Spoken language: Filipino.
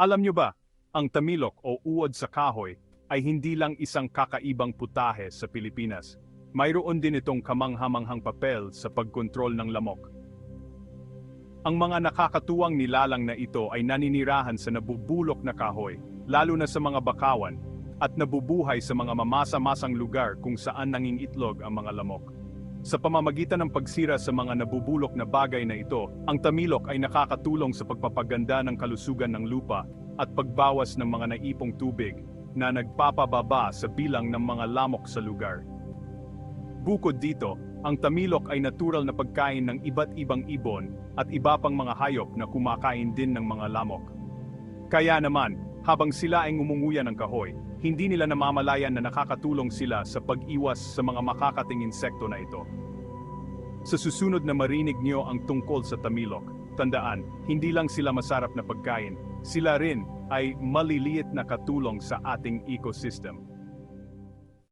Alam nyo ba, ang tamilok o uod sa kahoy ay hindi lang isang kakaibang putahe sa Pilipinas. Mayroon din itong kamanghamanghang papel sa pagkontrol ng lamok. Ang mga nakakatuwang nilalang na ito ay naninirahan sa nabubulok na kahoy, lalo na sa mga bakawan, at nabubuhay sa mga mamasa-masang lugar kung saan nangingitlog ang mga lamok. Sa pamamagitan ng pagsira sa mga nabubulok na bagay na ito, ang tamilok ay nakakatulong sa pagpapaganda ng kalusugan ng lupa at pagbawas ng mga naipong tubig na nagpapababa sa bilang ng mga lamok sa lugar. Bukod dito, ang tamilok ay natural na pagkain ng iba't ibang ibon at iba pang mga hayop na kumakain din ng mga lamok. Kaya naman, habang sila ay ngumunguya ng kahoy, hindi nila namamalayan na nakakatulong sila sa pag-iwas sa mga makakating insekto na ito. Sa susunod na marinig niyo ang tungkol sa tamilok, tandaan, hindi lang sila masarap na pagkain, sila rin ay maliliit na katulong sa ating ecosystem.